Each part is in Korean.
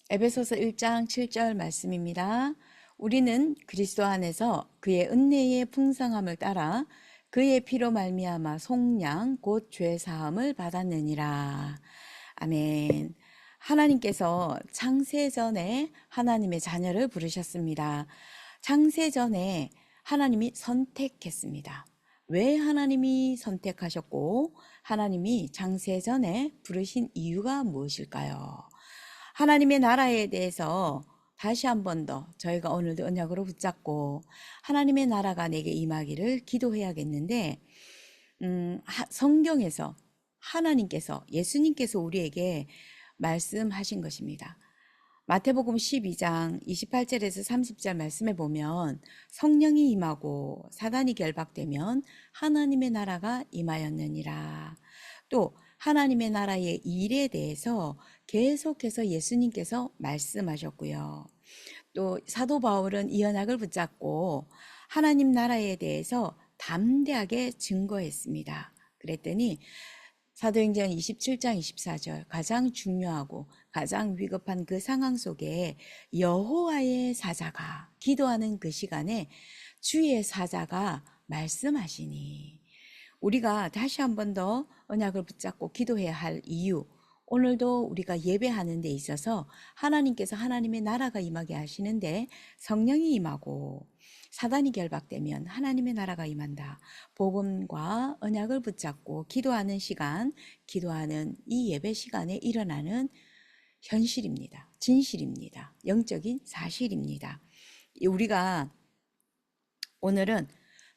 에베소서 1장 7절 말씀입니다. 우리는 그리스도 안에서 그의 은혜의 풍성함을 따라 그의 피로 말미암아 속량 곧 죄 사함을 받았느니라. 아멘. 하나님께서 창세 전에 하나님의 자녀를 부르셨습니다. 창세 전에 하나님이 선택했습니다. 왜 하나님이 선택하셨고 하나님이 창세 전에 부르신 이유가 무엇일까요? 하나님의 나라에 대해서 다시 한 번 더 저희가 오늘도 언약으로 붙잡고 하나님의 나라가 내게 임하기를 기도해야겠는데, 성경에서 하나님께서, 예수님께서 우리에게 말씀하신 것입니다. 마태복음 12장 28절에서 30절 말씀에 보면 성령이 임하고 사단이 결박되면 하나님의 나라가 임하였느니라. 또 하나님의 나라의 일에 대해서 계속해서 예수님께서 말씀하셨고요. 또 사도 바울은 이 언약을 붙잡고 하나님 나라에 대해서 담대하게 증거했습니다. 그랬더니 사도행전 27장 24절, 가장 중요하고 가장 위급한 그 상황 속에 여호와의 사자가 기도하는 그 시간에 주의 사자가 말씀하시니, 우리가 다시 한 번 더 언약을 붙잡고 기도해야 할 이유, 오늘도 우리가 예배하는 데 있어서 하나님께서 하나님의 나라가 임하게 하시는데 성령이 임하고 사단이 결박되면 하나님의 나라가 임한다. 복음과 언약을 붙잡고 기도하는 시간, 기도하는 이 예배 시간에 일어나는 현실입니다. 진실입니다. 영적인 사실입니다. 우리가 오늘은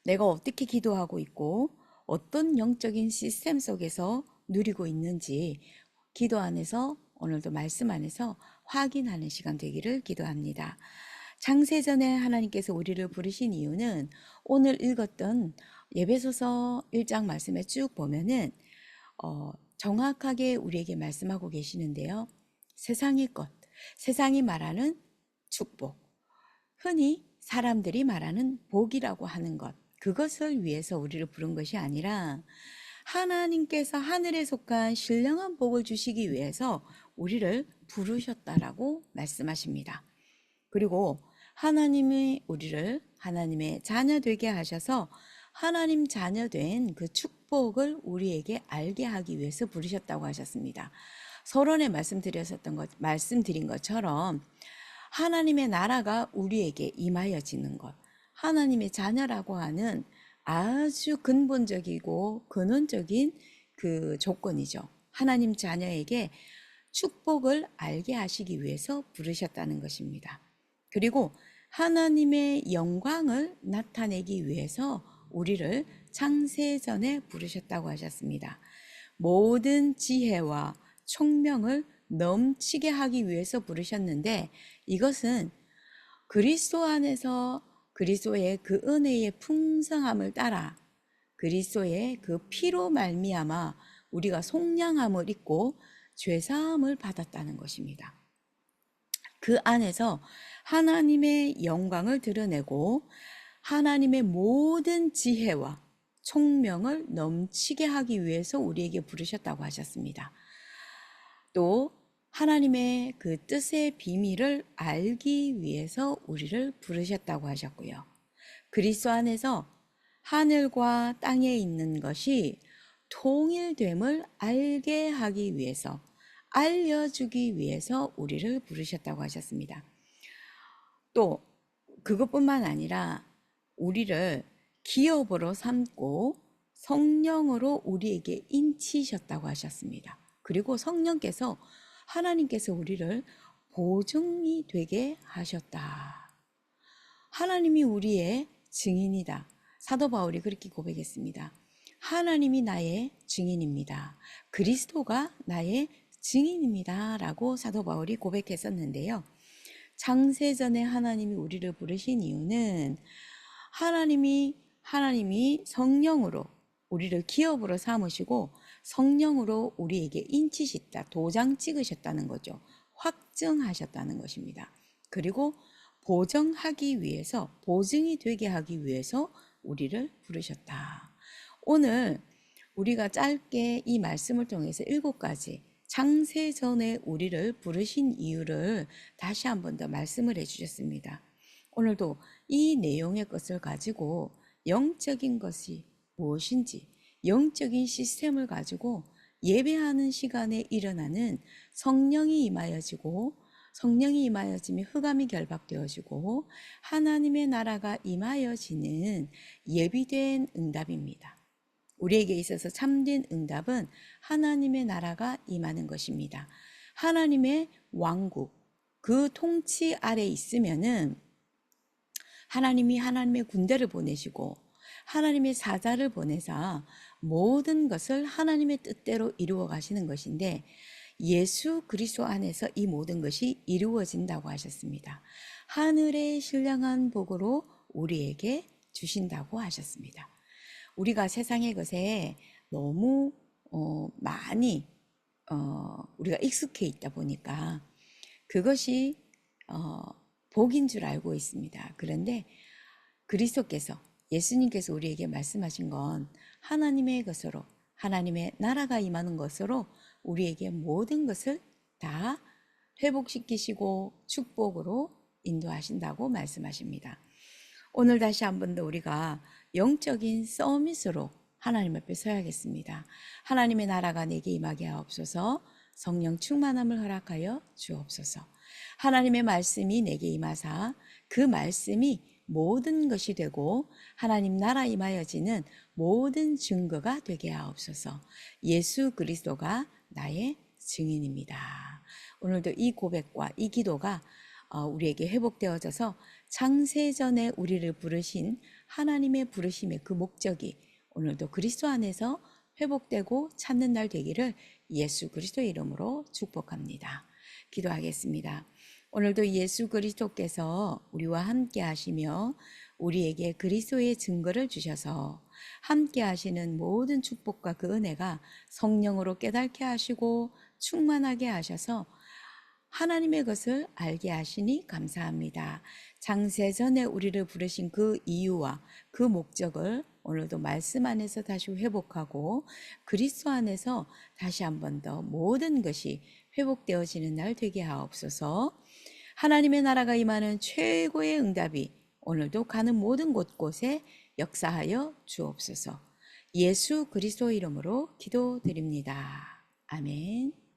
내가 어떻게 기도하고 있고 어떤 영적인 시스템 속에서 누리고 있는지 기도 안에서, 오늘도 말씀 안에서 확인하는 시간 되기를 기도합니다. 창세전에 하나님께서 우리를 부르신 이유는 오늘 읽었던 에베소서 1장 말씀에 쭉 보면은 정확하게 우리에게 말씀하고 계시는데요. 세상의 것, 세상이 말하는 축복, 흔히 사람들이 말하는 복이라고 하는 것, 그것을 위해서 우리를 부른 것이 아니라 하나님께서 하늘에 속한 신령한 복을 주시기 위해서 우리를 부르셨다라고 말씀하십니다. 그리고 하나님이 우리를 하나님의 자녀 되게 하셔서 하나님 자녀 된 그 축복을 우리에게 알게 하기 위해서 부르셨다고 하셨습니다. 서론에 말씀드린 것처럼 하나님의 나라가 우리에게 임하여지는 것, 하나님의 자녀라고 하는 아주 근본적이고 근원적인 그 조건이죠. 하나님 자녀에게 축복을 알게 하시기 위해서 부르셨다는 것입니다. 그리고 하나님의 영광을 나타내기 위해서 우리를 창세전에 부르셨다고 하셨습니다. 모든 지혜와 총명을 넘치게 하기 위해서 부르셨는데, 이것은 그리스도 안에서 그리스도의 그 은혜의 풍성함을 따라 그리스도의 그 피로 말미암아 우리가 속량함을 입고 죄사함을 받았다는 것입니다. 그 안에서 하나님의 영광을 드러내고 하나님의 모든 지혜와 총명을 넘치게 하기 위해서 우리에게 부르셨다고 하셨습니다. 또 하나님의 그 뜻의 비밀을 알기 위해서 우리를 부르셨다고 하셨고요. 그리스도 안에서 하늘과 땅에 있는 것이 통일됨을 알게 하기 위해서, 알려주기 위해서 우리를 부르셨다고 하셨습니다. 또 그것뿐만 아니라 우리를 기업으로 삼고 성령으로 우리에게 인치셨다고 하셨습니다. 그리고 성령께서, 하나님께서 우리를 보증이 되게 하셨다. 하나님이 우리의 증인이다. 사도 바울이 그렇게 고백했습니다. 하나님이 나의 증인입니다. 그리스도가 나의 증인입니다. 라고 사도 바울이 고백했었는데요. 창세전에 하나님이 우리를 부르신 이유는 하나님이 성령으로 우리를 기업으로 삼으시고 성령으로 우리에게 인치셨다, 도장 찍으셨다는 거죠. 확증하셨다는 것입니다. 그리고 보증하기 위해서, 보증이 되게 하기 위해서 우리를 부르셨다. 오늘 우리가 짧게 이 말씀을 통해서 7가지 창세 전에 우리를 부르신 이유를 다시 한 번 더 말씀을 해주셨습니다. 오늘도 이 내용의 것을 가지고 영적인 것이 무엇인지, 영적인 시스템을 가지고 예배하는 시간에 일어나는 성령이 임하여지고, 성령이 임하여지면 흑암이 결박되어지고 하나님의 나라가 임하여지는 예비된 응답입니다. 우리에게 있어서 참된 응답은 하나님의 나라가 임하는 것입니다. 하나님의 왕국, 그 통치 아래 있으면은 하나님이 하나님의 군대를 보내시고 하나님의 사자를 보내사 모든 것을 하나님의 뜻대로 이루어 가시는 것인데, 예수 그리스도 안에서 이 모든 것이 이루어진다고 하셨습니다. 하늘의 신령한 복으로 우리에게 주신다고 하셨습니다. 우리가 세상의 것에 너무 많이 우리가 익숙해 있다 보니까 그것이 복인 줄 알고 있습니다. 그런데 그리스도께서, 예수님께서 우리에게 말씀하신 건 하나님의 것으로, 하나님의 나라가 임하는 것으로 우리에게 모든 것을 다 회복시키시고 축복으로 인도하신다고 말씀하십니다. 오늘 다시 한 번 더 우리가 영적인 서밋으로 하나님 앞에 서야겠습니다. 하나님의 나라가 내게 임하게 하옵소서. 성령 충만함을 허락하여 주옵소서. 하나님의 말씀이 내게 임하사 그 말씀이 모든 것이 되고 하나님 나라 임하여지는 모든 증거가 되게 하옵소서. 예수 그리스도가 나의 증인입니다. 오늘도 이 고백과 이 기도가 우리에게 회복되어져서 창세전에 우리를 부르신 하나님의 부르심의 그 목적이 오늘도 그리스도 안에서 회복되고 찾는 날 되기를 예수 그리스도의 이름으로 축복합니다. 기도하겠습니다. 오늘도 예수 그리스도께서 우리와 함께 하시며 우리에게 그리스도의 증거를 주셔서 함께 하시는 모든 축복과 그 은혜가 성령으로 깨닫게 하시고 충만하게 하셔서 하나님의 것을 알게 하시니 감사합니다. 창세전에 우리를 부르신 그 이유와 그 목적을 오늘도 말씀 안에서 다시 회복하고 그리스도 안에서 다시 한 번 더 모든 것이 회복되어지는 날 되게 하옵소서. 하나님의 나라가 임하는 최고의 응답이 오늘도 가는 모든 곳곳에 역사하여 주옵소서. 예수 그리스도 이름으로 기도드립니다. 아멘.